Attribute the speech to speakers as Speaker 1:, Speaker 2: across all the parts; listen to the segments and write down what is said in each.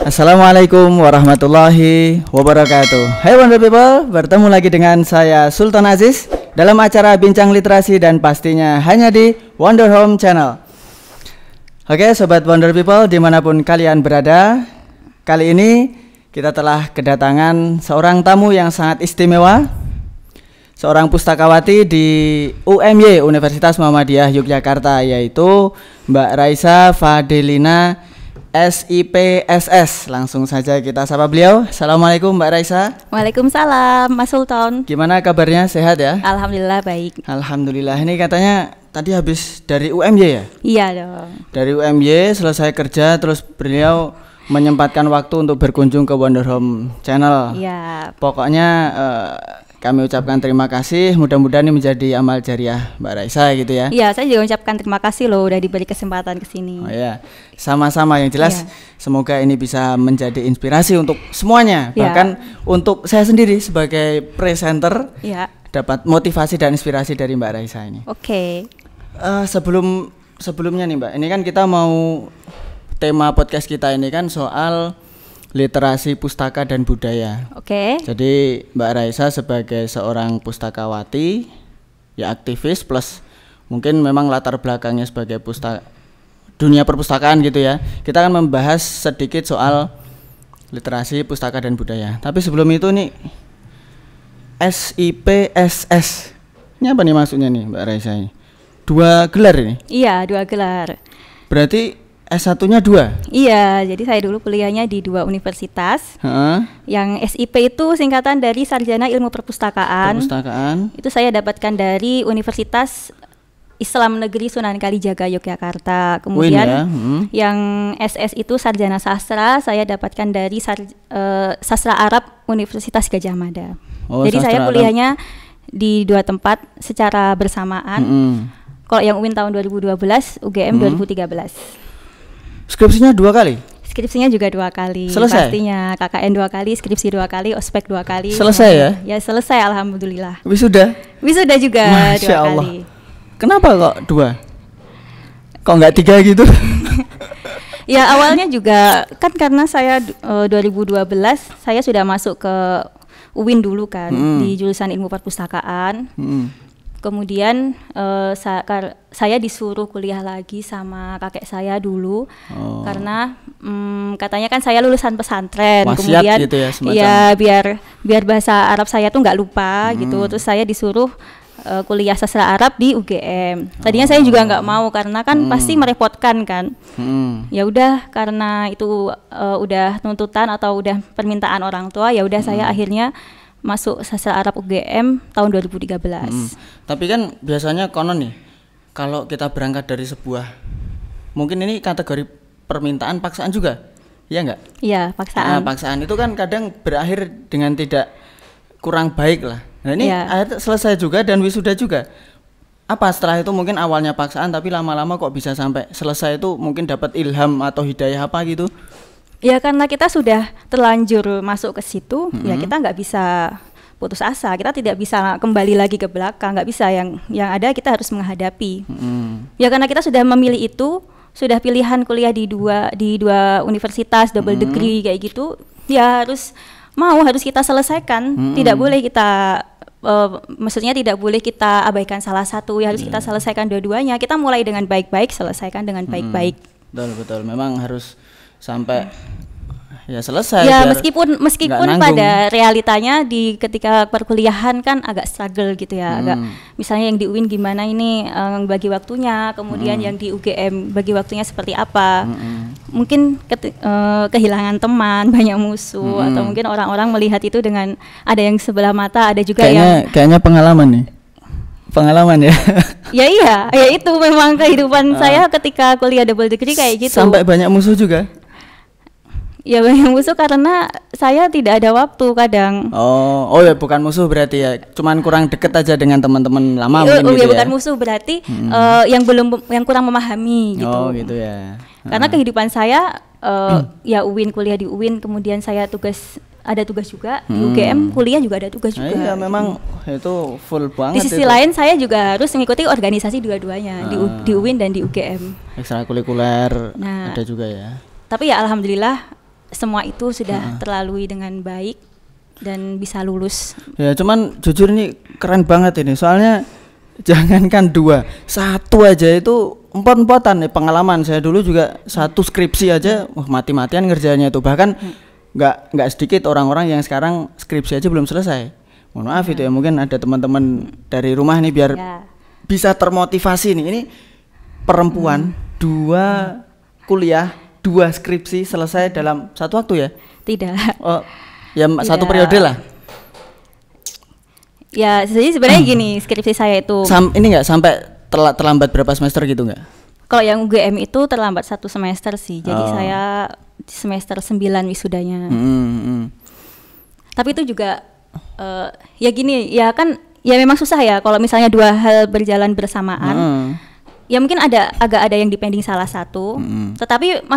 Speaker 1: Assalamualaikum warahmatullahi wabarakatuh. Hai Wonder People, bertemu lagi dengan saya Sultan Aziz dalam acara Bincang Literasi dan pastinya hanya di Wonder Home Channel. Oke Sobat Wonder People dimanapun kalian berada, kali ini kita telah kedatangan seorang tamu yang sangat istimewa, seorang pustakawati di UMY Universitas Muhammadiyah Yogyakarta, yaitu Mbak Raisa Fadelina SIPSS. Langsung saja kita sapa beliau. Assalamualaikum Mbak Raisa.
Speaker 2: Waalaikumsalam Mas Sultan.
Speaker 1: Gimana kabarnya, sehat ya?
Speaker 2: Alhamdulillah baik.
Speaker 1: Alhamdulillah. Ini katanya tadi habis dari UMY ya?
Speaker 2: Iya dong.
Speaker 1: Dari UMY selesai kerja, terus beliau menyempatkan waktu untuk berkunjung ke Wonder Home Channel.
Speaker 2: Iya.
Speaker 1: Pokoknya kami ucapkan terima kasih, mudah-mudahan ini menjadi amal jariah Mbak Raisa gitu ya.
Speaker 2: Iya, saya juga ucapkan terima kasih loh udah diberi kesempatan ke sini.
Speaker 1: Oh ya, sama-sama, yang jelas semoga ini bisa menjadi inspirasi untuk semuanya, bahkan untuk saya sendiri sebagai presenter dapat motivasi dan inspirasi dari Mbak Raisa ini.
Speaker 2: Oke.
Speaker 1: Sebelumnya nih Mbak, ini kan kita mau tema podcast kita ini kan soal literasi pustaka dan budaya.
Speaker 2: Oke.
Speaker 1: Jadi Mbak Raisa sebagai seorang pustakawati, ya aktivis plus mungkin memang latar belakangnya sebagai dunia perpustakaan gitu ya. Kita akan membahas sedikit soal literasi pustaka dan budaya. Tapi sebelum itu nih SIPSS. Ini apa nih maksudnya nih Mbak Raisa ini? 2 gelar ini?
Speaker 2: Iya, 2 gelar.
Speaker 1: Berarti S1-nya 2?
Speaker 2: Iya, jadi saya dulu kuliahnya di 2 universitas. Yang SIP itu singkatan dari Sarjana Ilmu Perpustakaan. Itu saya dapatkan dari Universitas Islam Negeri Sunan Kalijaga Yogyakarta. Kemudian yang SS itu Sarjana Sastra, saya dapatkan dari Sastra Arab Universitas Gadjah Mada. Jadi saya kuliahnya di 2 tempat secara bersamaan. Kalau yang UIN tahun 2012, UGM 2013.
Speaker 1: Skripsinya 2 kali?
Speaker 2: Skripsinya juga 2 kali.
Speaker 1: Selesai?
Speaker 2: Pastinya KKN 2 kali, skripsi 2 kali, ospek 2 kali.
Speaker 1: Selesai ya?
Speaker 2: Ya selesai alhamdulillah.
Speaker 1: Wisuda?
Speaker 2: Wisuda juga 2
Speaker 1: Allah.
Speaker 2: kali.
Speaker 1: Kenapa kok 2? Kok nggak 3 gitu?
Speaker 2: Ya awalnya juga kan karena saya 2012 saya sudah masuk ke UIN dulu kan di jurusan Ilmu Perpustakaan. Kemudian saya disuruh kuliah lagi sama kakek saya dulu karena katanya kan saya lulusan pesantren.
Speaker 1: Wasiat
Speaker 2: kemudian
Speaker 1: gitu ya,
Speaker 2: ya biar bahasa Arab saya tuh nggak lupa gitu. Terus saya disuruh kuliah sastra Arab di UGM. Tadinya saya juga nggak mau karena kan pasti merepotkan kan. Ya udah karena itu udah tuntutan atau udah permintaan orang tua, ya udah saya akhirnya masuk sastra Arab UGM tahun 2013.
Speaker 1: Tapi kan biasanya konon nih, kalau kita berangkat dari sebuah, mungkin ini kategori permintaan paksaan juga, iya nggak? Iya,
Speaker 2: paksaan.
Speaker 1: Nah, paksaan itu kan kadang berakhir dengan tidak kurang baik lah. Nah ini akhirnya selesai juga dan wisuda juga. Apa setelah itu mungkin awalnya paksaan tapi lama-lama kok bisa sampai selesai itu mungkin dapat ilham atau hidayah apa gitu?
Speaker 2: Ya karena kita sudah terlanjur masuk ke situ, ya kita nggak bisa putus asa, kita tidak bisa kembali lagi ke belakang, nggak bisa, yang ada kita harus menghadapi. Ya karena kita sudah memilih itu, sudah pilihan kuliah di dua universitas double degree kayak gitu, ya harus kita selesaikan, tidak boleh kita maksudnya tidak boleh kita abaikan salah satu, ya harus kita selesaikan dua-duanya. Kita mulai dengan baik-baik, selesaikan dengan baik-baik.
Speaker 1: Betul, memang harus sampai ya selesai.
Speaker 2: Ya meskipun pada realitanya di ketika perkuliahan kan agak struggle gitu ya, agak misalnya yang di UIN gimana ini bagi waktunya, kemudian yang di UGM bagi waktunya seperti apa, mungkin kehilangan teman, banyak musuh, atau mungkin orang-orang melihat itu dengan ada yang sebelah mata, ada juga
Speaker 1: kayaknya pengalaman ya.
Speaker 2: Ya itu memang kehidupan saya ketika kuliah double degree kayak gitu.
Speaker 1: Sampai banyak musuh juga?
Speaker 2: Ya banyak musuh karena saya tidak ada waktu kadang.
Speaker 1: Oh ya bukan musuh berarti ya, cuman kurang deket aja dengan teman-teman lama mungkin gitu ya.
Speaker 2: Bukan musuh berarti yang kurang memahami gitu.
Speaker 1: Oh gitu ya.
Speaker 2: Karena kehidupan saya ya UIN, kuliah di UIN, kemudian saya ada tugas juga di UGM, kuliah juga ada tugas juga.
Speaker 1: Iya memang itu full banget.
Speaker 2: Di sisi lain saya juga harus mengikuti organisasi dua-duanya di UIN dan di UGM.
Speaker 1: Ekstrakurikuler ada juga ya.
Speaker 2: Tapi ya alhamdulillah semua itu sudah terlalui dengan baik dan bisa lulus.
Speaker 1: Ya cuman jujur ini keren banget ini, soalnya jangankan 2, 1 aja itu empot-empotan nih pengalaman. Saya dulu juga 1 skripsi aja mati-matian ngerjainnya itu, bahkan nggak sedikit orang-orang yang sekarang skripsi aja belum selesai. Mohon maaf itu ya, mungkin ada teman-teman dari rumah nih biar bisa termotivasi nih. Ini perempuan 2 kuliah 2 skripsi selesai dalam 1 waktu ya?
Speaker 2: Tidak.
Speaker 1: Oh, ya tidak. 1 periode lah.
Speaker 2: Ya, jadi sebenarnya gini, skripsi saya itu
Speaker 1: ini nggak sampai terlambat berapa semester gitu nggak?
Speaker 2: Kalau yang UGM itu terlambat 1 semester sih. Jadi saya semester 9 wisudanya. Tapi itu juga ya gini, ya kan ya memang susah ya kalau misalnya 2 hal berjalan bersamaan. Ya mungkin agak ada yang dipending salah satu. Tetapi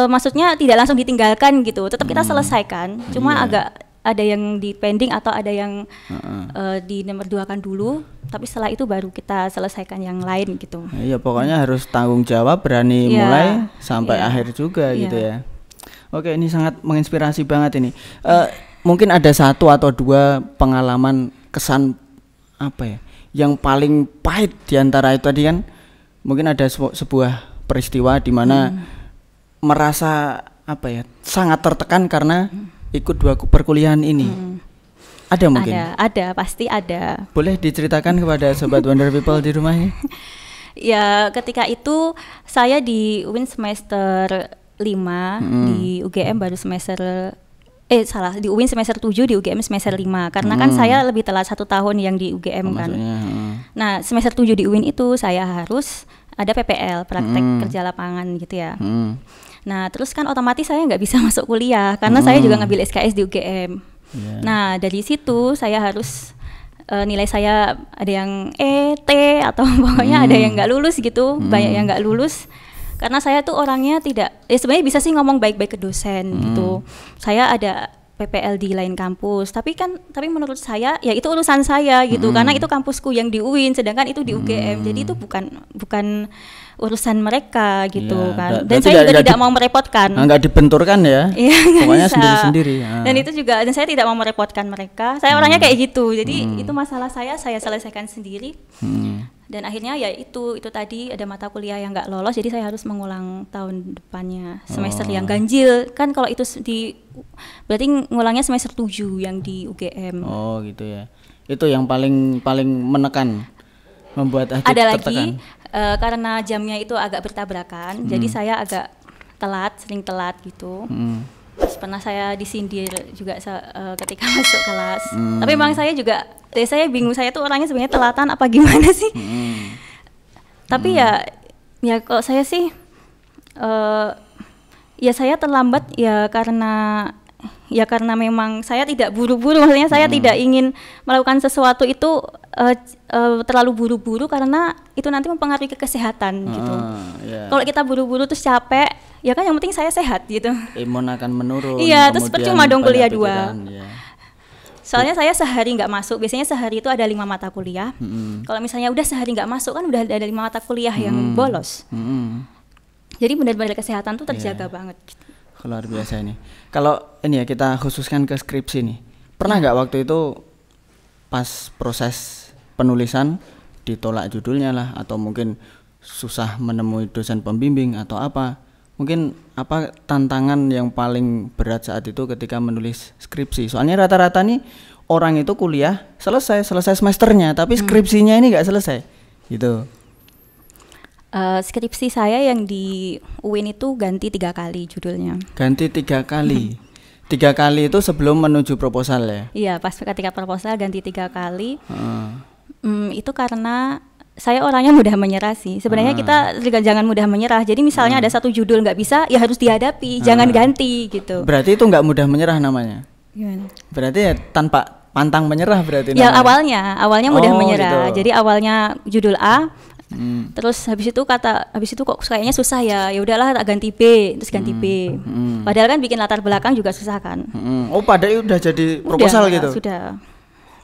Speaker 2: maksudnya tidak langsung ditinggalkan gitu. Tetap kita selesaikan. Cuma agak ada yang dipending atau ada yang di nomor 2-kan dulu, tapi setelah itu baru kita selesaikan yang lain gitu.
Speaker 1: Iya, pokoknya harus tanggung jawab, berani mulai sampai akhir juga gitu ya. Oke, ini sangat menginspirasi banget ini. Mungkin ada 1 atau 2 pengalaman kesan apa ya yang paling pahit diantara itu tadi kan, mungkin ada sebuah peristiwa di mana merasa apa ya sangat tertekan karena ikut 2 perkuliahan ini. Ada mungkin?
Speaker 2: Ada, pasti ada.
Speaker 1: Boleh diceritakan kepada sobat Wonder People di rumahnya?
Speaker 2: Ya, ketika itu saya di UIN semester 5, di UGM baru semester di UIN semester 7, di UGM semester 5. Karena kan saya lebih telat 1 tahun yang di UGM kan. Nah, semester 7 di UIN itu saya harus ada PPL, praktek kerja lapangan gitu ya. Nah, terus kan otomatis saya nggak bisa masuk kuliah karena saya juga ngambil SKS di UGM. Nah, dari situ saya harus nilai saya ada yang T atau pokoknya ada yang nggak lulus gitu, banyak yang nggak lulus. Karena saya tuh orangnya tidak, sebenarnya bisa sih ngomong baik-baik ke dosen gitu. Saya ada PPL di lain kampus, tapi menurut saya ya itu urusan saya gitu, karena itu kampusku yang di UIN, sedangkan itu di UGM, jadi itu bukan urusan mereka gitu kan. Dan saya juga tidak mau merepotkan.
Speaker 1: Nggak dibenturkan ya, pokoknya sendiri-sendiri.
Speaker 2: Dan itu juga, dan saya tidak mau merepotkan mereka. Saya orangnya kayak gitu, jadi itu masalah saya selesaikan sendiri. Dan akhirnya ya itu tadi ada mata kuliah yang nggak lolos, jadi saya harus mengulang tahun depannya semester yang ganjil kan. Kalau itu berarti ngulangnya semester 7 yang di UGM. Oh gitu ya,
Speaker 1: itu yang paling menekan, membuat hati
Speaker 2: ada
Speaker 1: tertekan.
Speaker 2: Lagi karena jamnya itu agak bertabrakan, jadi saya agak sering telat gitu. Terus pernah saya disindir juga ketika masuk kelas. Tapi memang saya juga, saya bingung, saya tuh orangnya sebenarnya telatan apa gimana sih? Tapi ya kalau saya sih ya saya terlambat ya karena memang saya tidak buru-buru, maksudnya saya tidak ingin melakukan sesuatu itu terlalu buru-buru karena itu nanti mempengaruhi ke kesehatan gitu. Kalau kita buru-buru terus capek, ya kan yang penting saya sehat gitu.
Speaker 1: Imun akan menurun.
Speaker 2: Iya, terus percuma dong kuliah 2. Soalnya saya sehari nggak masuk, biasanya sehari itu ada 5 mata kuliah. Kalau misalnya udah sehari nggak masuk kan udah ada 5 mata kuliah yang bolos. Jadi benar-benar kesehatan tuh terjaga banget.
Speaker 1: Luar biasa ini. Kalau ini ya kita khususkan ke skripsi nih. Pernah nggak waktu itu pas proses penulisan ditolak judulnya lah, atau mungkin susah menemui dosen pembimbing atau apa? Mungkin apa tantangan yang paling berat saat itu ketika menulis skripsi? Soalnya rata-rata nih orang itu kuliah selesai semesternya, tapi skripsinya ini nggak selesai gitu.
Speaker 2: Skripsi saya yang di UIN itu ganti 3 kali judulnya.
Speaker 1: Ganti 3 kali. 3 kali itu sebelum menuju proposal ya? Iya,
Speaker 2: pas ketika proposal ganti 3 kali. Itu karena saya orangnya mudah menyerah sih. Sebenarnya kita juga jangan mudah menyerah. Jadi misalnya ada 1 judul nggak bisa, ya harus dihadapi, jangan ganti gitu.
Speaker 1: Berarti itu nggak mudah menyerah namanya?
Speaker 2: Gimana?
Speaker 1: Berarti ya tanpa pantang menyerah berarti
Speaker 2: ya namanya? Awalnya mudah menyerah. Gitu. Jadi awalnya judul A. Terus habis itu kok kayaknya susah ya udahlah tak ganti B, terus ganti B. Padahal kan bikin latar belakang juga susah kan.
Speaker 1: Oh padahal udah jadi proposal gitu.
Speaker 2: Sudah.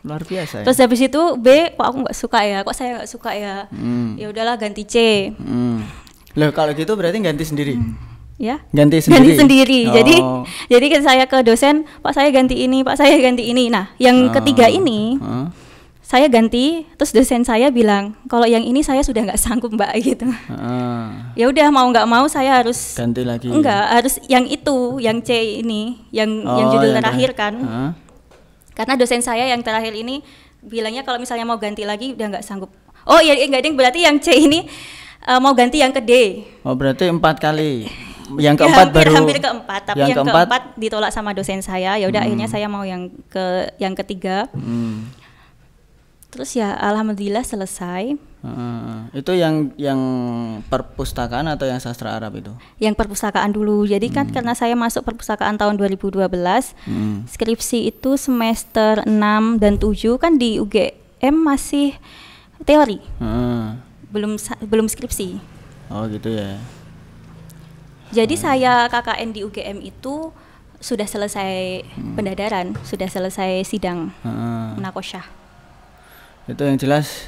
Speaker 1: Luar biasa.
Speaker 2: Terus habis itu B, kok aku nggak suka ya, kok saya nggak suka ya. Ya udahlah ganti C.
Speaker 1: Loh kalau gitu berarti ganti sendiri.
Speaker 2: Ya,
Speaker 1: ganti
Speaker 2: sendiri. Jadi saya ke dosen, Pak saya ganti ini, Pak saya ganti ini. Nah, yang ketiga ini saya ganti, terus dosen saya bilang kalau yang ini saya sudah nggak sanggup Mbak gitu. Ya udah mau nggak mau saya harus
Speaker 1: ganti lagi.
Speaker 2: Enggak, harus yang itu, yang C ini, yang judul terakhir kan. Karena dosen saya yang terakhir ini bilangnya kalau misalnya mau ganti lagi udah nggak sanggup. Oh iya enggak ding, berarti yang C ini mau ganti yang ke D.
Speaker 1: Oh berarti 4 kali. Yang keempat
Speaker 2: hampir keempat, tapi yang keempat ditolak sama dosen saya. Ya udah akhirnya saya mau yang ketiga. Terus ya alhamdulillah selesai.
Speaker 1: Itu yang perpustakaan atau yang sastra Arab itu? Yang
Speaker 2: perpustakaan dulu. Jadi kan karena saya masuk perpustakaan tahun 2012, skripsi itu semester 6 dan 7 kan di UGM masih teori. Belum skripsi.
Speaker 1: Oh gitu ya.
Speaker 2: Jadi saya KKN di UGM itu sudah selesai pendadaran, sudah selesai sidang munakosyah.
Speaker 1: Itu yang jelas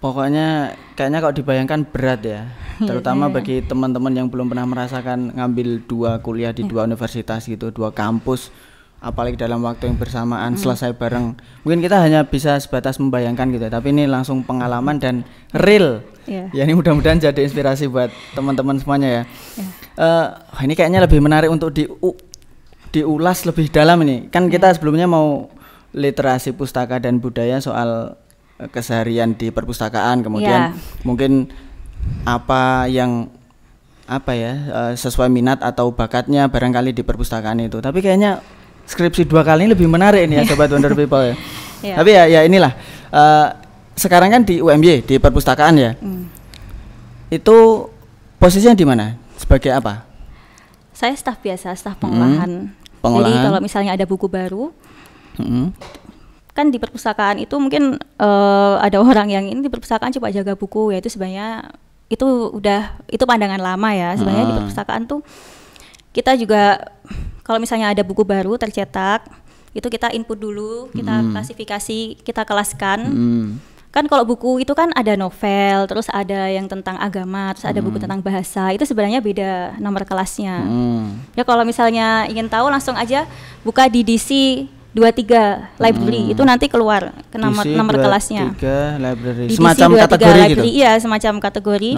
Speaker 1: pokoknya kayaknya kalau dibayangkan berat ya, terutama bagi teman-teman yang belum pernah merasakan ngambil 2 kuliah di 2 universitas gitu, 2 kampus, apalagi dalam waktu yang bersamaan selesai bareng. Mungkin kita hanya bisa sebatas membayangkan gitu, tapi ini langsung pengalaman dan real. Ya ini mudah-mudahan jadi inspirasi buat teman-teman semuanya ya. Ini kayaknya lebih menarik untuk diulas lebih dalam ini. Kan kita sebelumnya mau literasi pustaka dan budaya soal keseharian di perpustakaan, kemudian mungkin apa yang sesuai minat atau bakatnya barangkali di perpustakaan itu. Tapi kayaknya skripsi 2 kali ini lebih menarik ini ya Sobat Wonder People ya. Tapi ya inilah sekarang kan di UMY di perpustakaan ya. Itu posisinya di mana? Sebagai apa?
Speaker 2: Saya staf biasa, staf pengolahan. Jadi kalau misalnya ada buku baru, kan di perpustakaan itu mungkin ada orang yang ini di perpustakaan coba jaga buku, ya itu sebenarnya itu pandangan lama ya. Sebenarnya di perpustakaan tuh kita juga kalau misalnya ada buku baru tercetak, itu kita input dulu, kita klasifikasi, kita kelaskan. Kan kalau buku itu kan ada novel, terus ada yang tentang agama, terus ada buku tentang bahasa, itu sebenarnya beda nomor kelasnya. Ya kalau misalnya ingin tahu langsung aja buka di DC 23 library, itu nanti keluar ke nomor kelasnya.
Speaker 1: Library. Semacam kategori gitu.
Speaker 2: Iya, semacam kategori.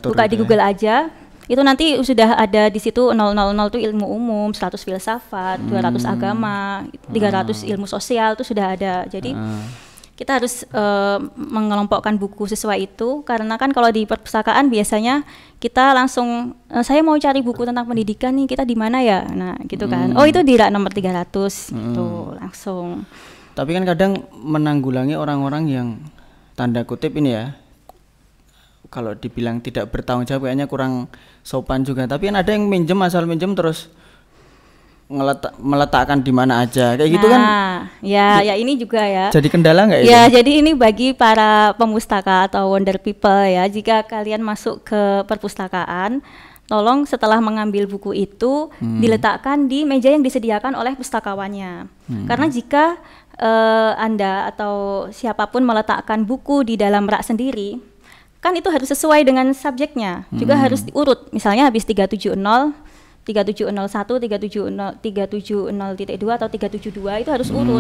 Speaker 2: Buka di Google aja. Itu nanti sudah ada di situ 000 itu ilmu umum, 100 filsafat, 200 agama, 300 ilmu sosial, itu sudah ada. Jadi kita harus mengelompokkan buku sesuai itu, karena kan kalau di perpustakaan biasanya kita langsung saya mau cari buku tentang pendidikan nih, kita di mana ya? Nah, gitu kan. Oh, itu di rak nomor 300 gitu langsung.
Speaker 1: Tapi kan kadang menanggulangi orang-orang yang tanda kutip ini ya, kalau dibilang tidak bertanggung jawab kayaknya kurang sopan juga. Tapi kan ada yang asal minjem terus meletakkan di mana aja kayak gitu kan.
Speaker 2: Ya ini juga ya.
Speaker 1: Jadi kendala nggak itu?
Speaker 2: Ya, jadi ini bagi para pemustaka atau wonder people ya. Jika kalian masuk ke perpustakaan, tolong setelah mengambil buku itu diletakkan di meja yang disediakan oleh pustakawannya. Karena jika Anda atau siapapun meletakkan buku di dalam rak sendiri, kan itu harus sesuai dengan subjeknya. Juga harus diurut. Misalnya habis 370, 3701, 370.2 atau 372 itu harus urut.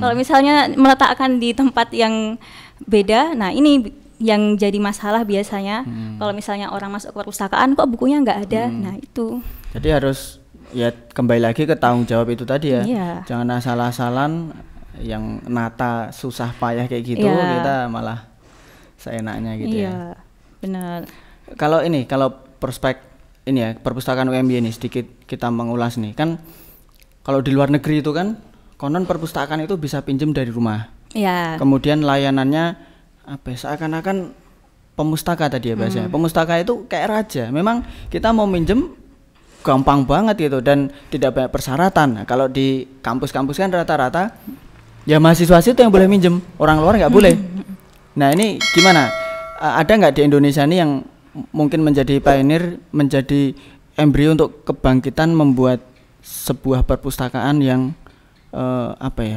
Speaker 2: Kalau misalnya meletakkan di tempat yang beda, nah ini yang jadi masalah biasanya. Kalau misalnya orang masuk ke perpustakaan kok bukunya nggak ada, nah itu.
Speaker 1: Jadi harus ya kembali lagi ke tanggung jawab itu tadi ya. Jangan asal-asalan yang nata susah payah kayak gitu, kita malah seenaknya gitu ya.
Speaker 2: Benar.
Speaker 1: Kalau prospek ini ya, perpustakaan UMY ini sedikit kita mengulas nih. Kan kalau di luar negeri itu kan konon perpustakaan itu bisa pinjem dari rumah. Kemudian layanannya seakan-akan pemustaka tadi ya bahasanya. Pemustaka itu kayak raja. Memang kita mau minjem gampang banget gitu dan tidak banyak persyaratan. Nah, kalau di kampus-kampus kan rata-rata ya mahasiswa itu yang boleh minjem, orang luar nggak boleh. Nah ini gimana? Ada nggak di Indonesia ini yang mungkin menjadi pioneer, menjadi embrio untuk kebangkitan membuat sebuah perpustakaan yang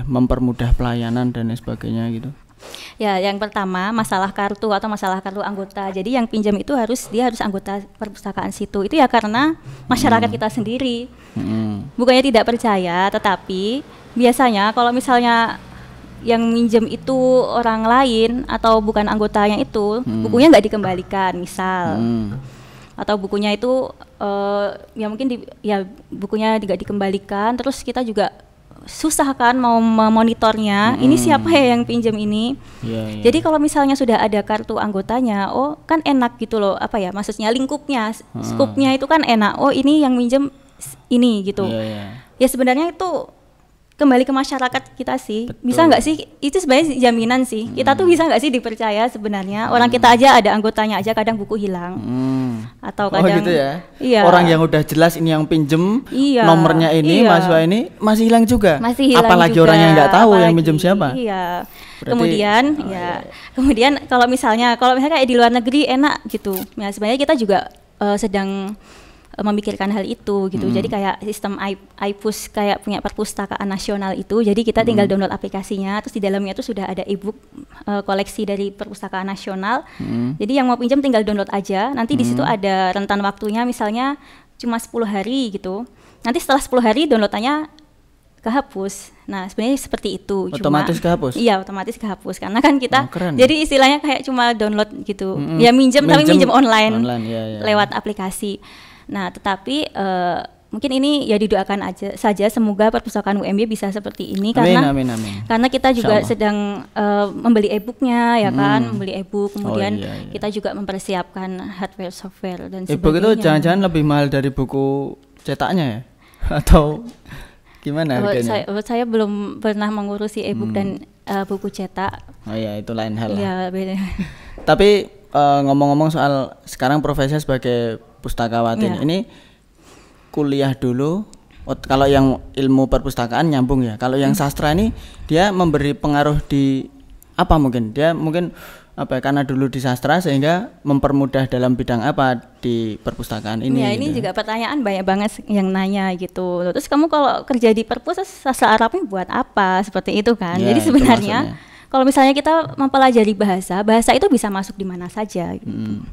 Speaker 1: mempermudah pelayanan dan lain sebagainya gitu?
Speaker 2: Ya, yang pertama masalah kartu atau masalah kartu anggota. Jadi yang pinjam itu dia harus anggota perpustakaan situ. Itu ya karena masyarakat kita sendiri. Bukannya tidak percaya, tetapi biasanya kalau misalnya yang minjem itu orang lain atau bukan anggotanya itu, bukunya nggak dikembalikan, misal. Atau bukunya itu ya mungkin bukunya tidak dikembalikan, terus kita juga susah kan mau memonitornya, ini siapa ya yang pinjam ini. Jadi kalau misalnya sudah ada kartu anggotanya, oh kan enak gitu loh, apa ya, maksudnya lingkupnya, skupnya itu kan enak, oh ini yang minjem ini gitu. Ya sebenarnya itu kembali ke masyarakat kita sih. Betul. Bisa nggak sih, itu sebenarnya jaminan sih, kita tuh bisa nggak sih dipercaya sebenarnya. Orang kita aja ada anggotanya aja kadang buku hilang, atau kadang
Speaker 1: gitu ya. Orang yang udah jelas ini yang pinjem, nomornya ini, mahasiswa ini masih hilang juga. Apalagi juga. Orang yang nggak tahu yang pinjem siapa. Berarti, kemudian kalau misalnya kayak di luar negeri enak gitu, ya sebenarnya kita juga sedang memikirkan hal itu gitu. Jadi kayak sistem iPus kayak punya perpustakaan nasional itu. Jadi kita tinggal download aplikasinya, terus di dalamnya itu sudah ada e-book koleksi dari perpustakaan nasional. Jadi yang mau pinjam tinggal download aja. Nanti di situ ada rentan waktunya, misalnya cuma 10 hari gitu. Nanti setelah 10 hari downloadannya kehapus. Nah, sebenarnya seperti itu. Otomatis kehapus?
Speaker 2: Iya, otomatis kehapus. Karena kan kita jadi istilahnya kayak cuma download gitu. Ya minjem tapi minjem online lewat aplikasi. Nah, tetapi mungkin ini ya didoakan saja semoga perpustakaan UMY bisa seperti ini. Amin. Karena kita juga sedang membeli e-booknya ya kan, membeli e-book, kemudian kita juga mempersiapkan hardware, software dan sebagainya.
Speaker 1: E-book itu jangan-jangan lebih mahal dari buku cetaknya ya? Atau gimana harganya?
Speaker 2: Saya belum pernah mengurusi e-book dan buku cetak.
Speaker 1: Oh iya, itu lain hal lah.
Speaker 2: Iya, beda.
Speaker 1: Tapi ngomong-ngomong soal sekarang profesinya sebagai pustakawatin, ini kuliah dulu. Kalau yang ilmu perpustakaan nyambung ya. Kalau yang sastra ini dia memberi pengaruh di apa mungkin? Dia mungkin apa karena dulu di sastra sehingga mempermudah dalam bidang apa di perpustakaan ini?
Speaker 2: Ya gitu. Ini juga pertanyaan banyak banget yang nanya gitu. Terus kamu kalau kerja di perpus sastra Arabnya buat apa? Seperti itu kan. Jadi sebenarnya kalau misalnya kita mempelajari bahasa itu bisa masuk di mana saja gitu.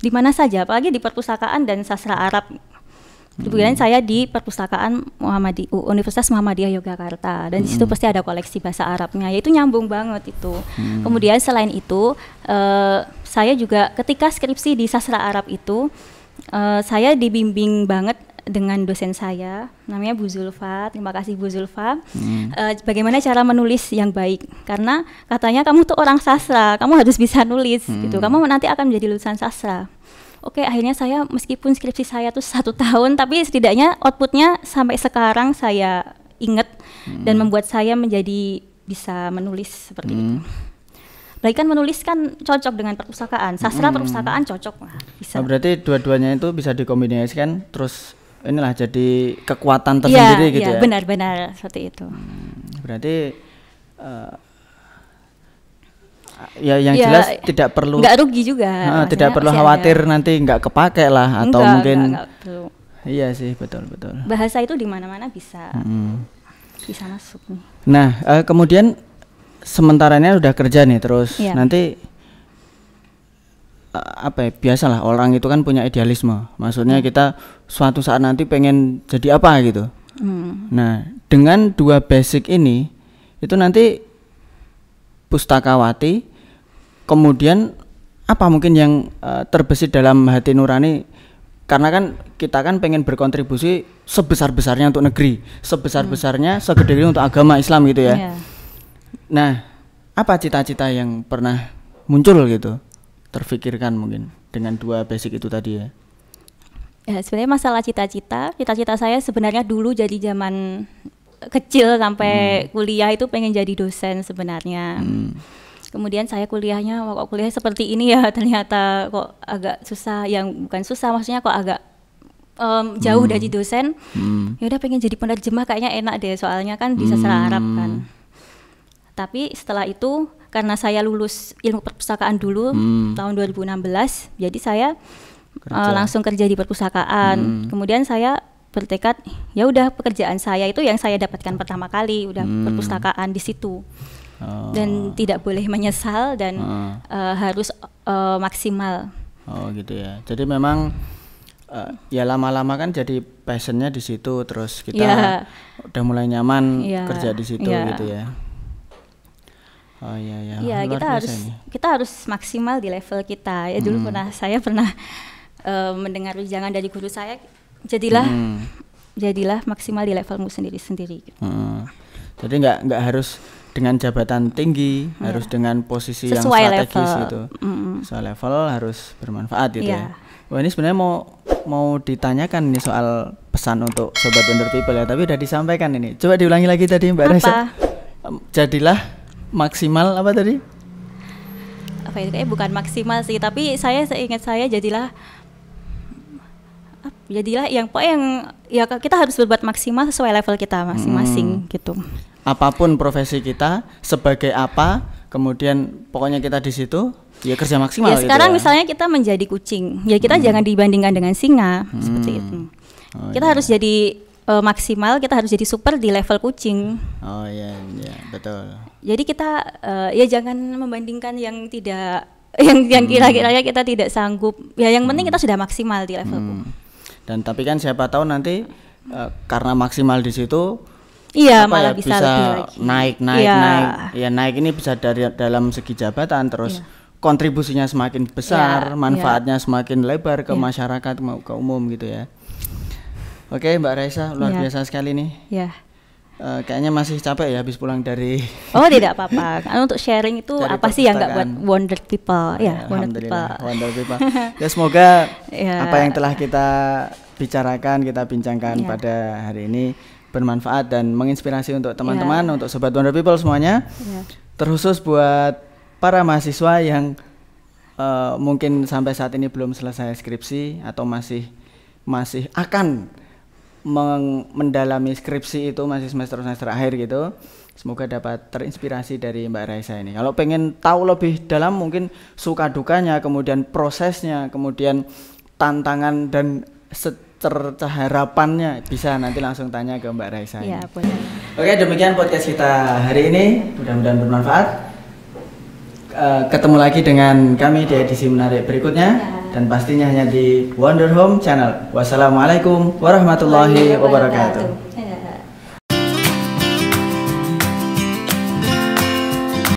Speaker 2: Di mana saja, apalagi di perpustakaan dan sastra Arab. Kemudian saya di perpustakaan Universitas Muhammadiyah Yogyakarta, dan di situ pasti ada koleksi bahasa Arabnya, yaitu nyambung banget itu. Kemudian selain itu, saya juga ketika skripsi di sastra Arab itu, saya dibimbing banget dengan dosen saya, namanya Bu Zulfa. Terima kasih Bu Zulfa. Bagaimana cara menulis yang baik? Karena katanya kamu tuh orang sastra, kamu harus bisa nulis gitu. Kamu nanti akan menjadi lulusan sastra. Oke, akhirnya saya meskipun skripsi saya tuh 1 tahun, tapi setidaknya outputnya sampai sekarang saya ingat dan membuat saya menjadi bisa menulis seperti itu. Lagi kan menulis kan cocok dengan perpustakaan, sastra perpustakaan cocok lah, bisa.
Speaker 1: Berarti dua-duanya itu bisa dikombinasikan, terus inilah jadi kekuatan tersendiri gitu ya?
Speaker 2: Iya, benar-benar seperti itu.
Speaker 1: Berarti yang jelas tidak perlu,
Speaker 2: nggak rugi juga.
Speaker 1: Tidak perlu khawatir nanti nggak kepake lah, atau mungkin
Speaker 2: enggak perlu.
Speaker 1: Iya sih, betul.
Speaker 2: Bahasa itu di mana-mana bisa masuk nih.
Speaker 1: Nah, kemudian sementaranya udah kerja nih, terus nanti apa ya, biasalah orang itu kan punya idealisme, maksudnya kita suatu saat nanti pengen jadi apa gitu. Nah, dengan 2 basic ini itu nanti pustakawati, kemudian apa mungkin yang terbesit dalam hati nurani, karena kan kita kan pengen berkontribusi sebesar-besarnya untuk negeri, sebesar-besarnya segede untuk agama Islam gitu ya. Nah, apa cita-cita yang pernah muncul gitu, terfikirkan mungkin dengan 2 basic itu tadi ya?
Speaker 2: Ya sebenarnya masalah cita-cita saya sebenarnya dulu jadi zaman kecil sampai kuliah itu pengen jadi dosen sebenarnya. Kemudian saya kuliahnya seperti ini ya, ternyata kok agak susah, yang bukan susah maksudnya kok agak jauh dari dosen. Ya udah pengen jadi penerjemah, kayaknya enak deh soalnya kan di sastra Arab kan. Tapi setelah itu karena saya lulus ilmu perpustakaan dulu tahun 2016, jadi saya langsung kerja di perpustakaan. Kemudian saya bertekad, ya udah pekerjaan saya itu yang saya dapatkan pertama kali udah perpustakaan di situ. dan tidak boleh menyesal dan harus maksimal.
Speaker 1: Oh gitu ya. Jadi memang ya lama-lama kan jadi passionnya di situ, terus kita udah mulai nyaman kerja di situ gitu ya. Oh iya ya.
Speaker 2: Iya, kita harus maksimal di level kita. Ya dulu saya pernah mendengar ujangan dari guru saya, jadilah maksimal di levelmu sendiri-sendiri.
Speaker 1: Jadi nggak harus dengan jabatan tinggi, harus dengan posisi
Speaker 2: sesuai
Speaker 1: yang strategis
Speaker 2: level.
Speaker 1: gitu. Sesuai level harus bermanfaat gitu ya. Wah, ini sebenarnya mau ditanyakan nih soal pesan untuk Sobat Wonder People ya, tapi udah disampaikan ini. Coba diulangi lagi tadi Mbak Raisa. Jadilah maksimal apa tadi?
Speaker 2: Apa itu, kayak bukan maksimal sih, tapi seingat saya jadilah yang ya kita harus berbuat maksimal sesuai level kita masing-masing gitu.
Speaker 1: Apapun profesi kita, sebagai apa, kemudian pokoknya kita di situ ya kerja maksimal
Speaker 2: ya,
Speaker 1: gitu.
Speaker 2: Sekarang misalnya kita menjadi kucing, ya kita jangan dibandingkan dengan singa seperti itu. Kita harus jadi maksimal, kita harus jadi super di level kucing.
Speaker 1: Oh iya betul.
Speaker 2: Jadi kita ya jangan membandingkan yang tidak yang kira-kira kita tidak sanggup. Ya yang penting kita sudah maksimal di levelku.
Speaker 1: Dan tapi kan siapa tahu nanti karena maksimal di situ
Speaker 2: malah bisa lebih lagi.
Speaker 1: naik. Ya naik ini bisa dari dalam segi jabatan, terus kontribusinya semakin besar, manfaatnya semakin lebar ke masyarakat, ke umum gitu ya. Oke Mbak Raisa, luar biasa sekali nih. Kayaknya masih capek ya habis pulang dari.
Speaker 2: Oh tidak apa-apa. Untuk sharing itu apa sih yang nggak buat Wonder People? Ya,
Speaker 1: Wonder People. Ya semoga apa yang telah kita bicarakan, kita bincangkan pada hari ini bermanfaat dan menginspirasi untuk teman-teman, untuk Sobat Wonder People semuanya. Terkhusus buat para mahasiswa yang mungkin sampai saat ini belum selesai skripsi atau masih akan mendalami skripsi itu, masih semester akhir gitu. Semoga dapat terinspirasi dari Mbak Raisa ini. Kalau pengen tahu lebih dalam mungkin suka dukanya, kemudian prosesnya, kemudian tantangan dan secerca harapannya, bisa nanti langsung tanya ke Mbak Raisa ini.
Speaker 2: Boleh.
Speaker 1: Oke, demikian podcast kita hari ini, mudah-mudahan bermanfaat. Ketemu lagi dengan kami di edisi menarik berikutnya. Dan pastinya hanya di Wonder Home Channel. Wassalamualaikum warahmatullahi wabarakatuh.